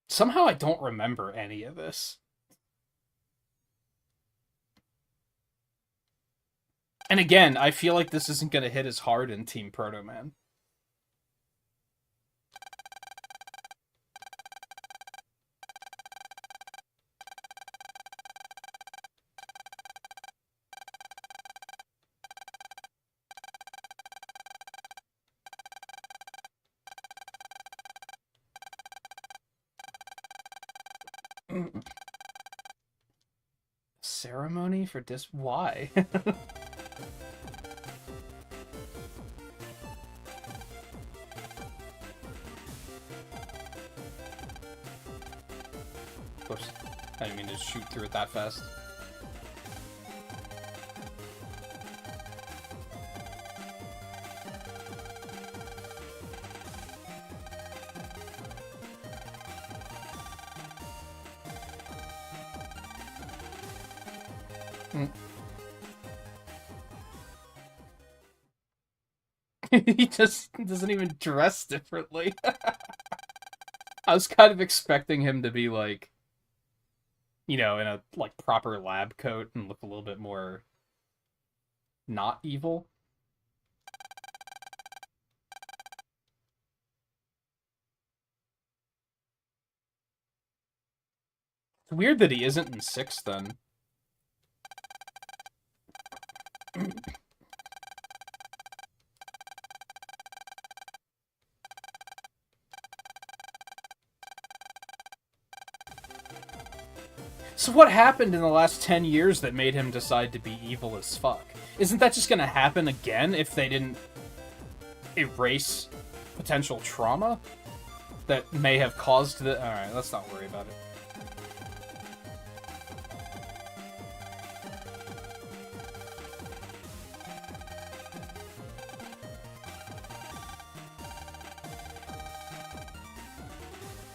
Somehow I don't remember any of this. And again, I feel like this isn't going to hit as hard in Team Proto Man. Ceremony for why? Whoops. I didn't mean to shoot through it that fast. He just doesn't even dress differently. I was kind of expecting him to be like, you know, in a like proper lab coat and look a little bit more not evil. It's weird that he isn't in 6 then. So what happened in the last 10 years that made him decide to be evil as fuck? Isn't that just gonna happen again if they didn't erase potential trauma that may have caused the... Alright, let's not worry about it.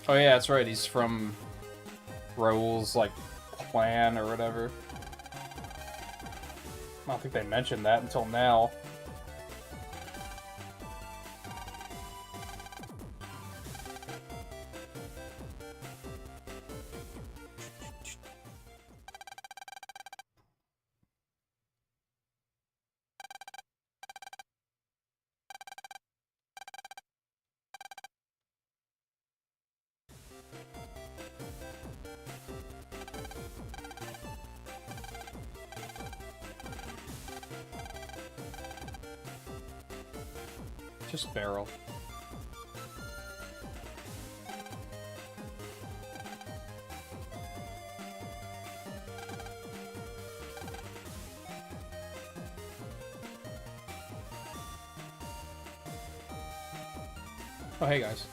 Oh yeah, that's right, he's from Raoul's, like, clan or whatever. I don't think they mentioned that until now. Just barrel. Oh, hey guys.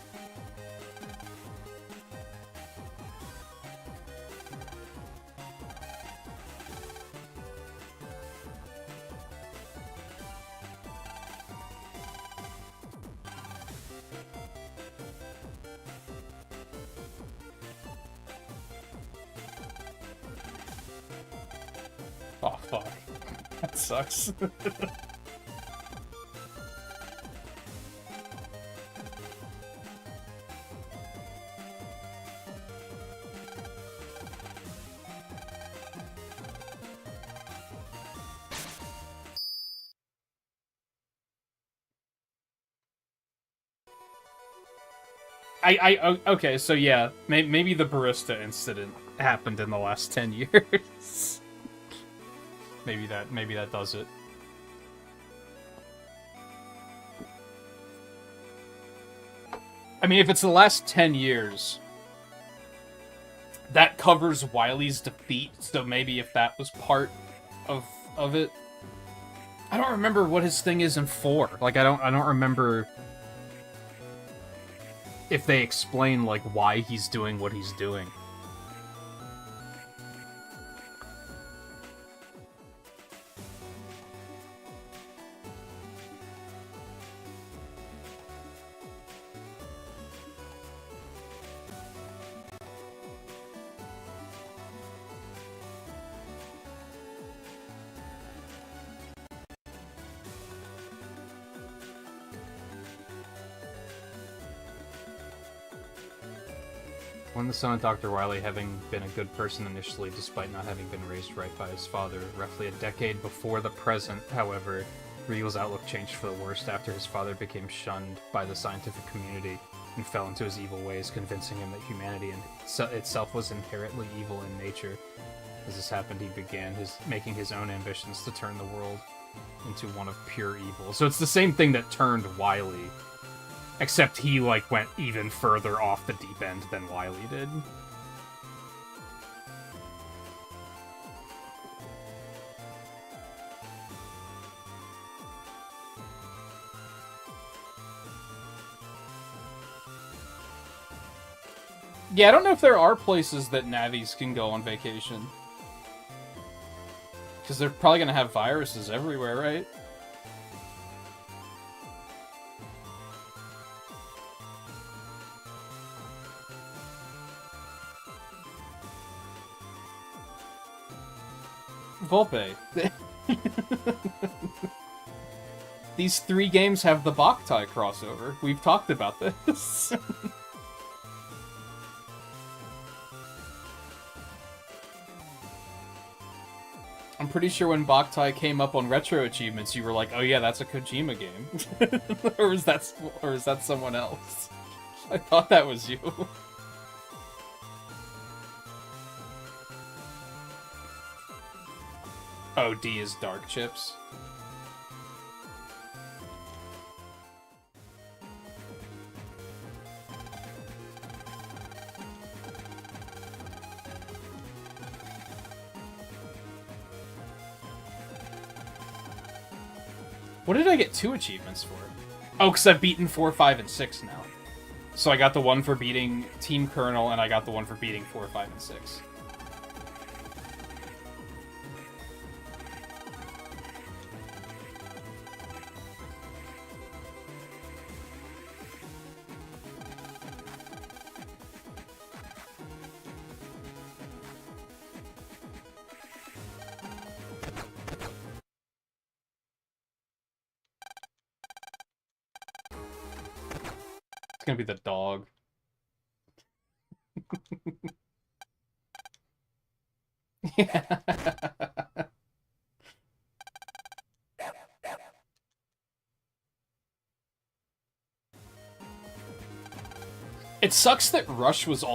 Oh, fuck. That sucks. Okay, so yeah, maybe the barista incident happened in the last 10 years. Maybe that does it. I mean, if it's the last 10 years, that covers Wily's defeat, so maybe if that was part of it. I don't remember what his thing is in 4. Like, I don't remember if they explain, like, why he's doing what he's doing. When the son of Dr. Wily, having been a good person initially despite not having been raised right by his father, roughly a decade before the present, however, Ryu's outlook changed for the worst after his father became shunned by the scientific community and fell into his evil ways, convincing him that humanity itself was inherently evil in nature. As this happened, he began making his own ambitions to turn the world into one of pure evil. So it's the same thing that turned Wily, except he, like, went even further off the deep end than Wily did. Yeah, I don't know if there are places that Navis can go on vacation. Because they're probably going to have viruses everywhere, right? Volpe. These 3 games have the Boktai crossover. We've talked about this. pretty sure when Boktai came up on retro achievements, you were like, "Oh yeah, that's a Kojima game," or is that someone else? I thought that was you. Oh, D is Dark Chips. What did I get 2 achievements for? Oh, because I've beaten 4, 5, and 6 now. So I got the one for beating Team Colonel, and I got the one for beating 4, 5, and 6. It's gonna be the dog. Yeah. It sucks that Rush was all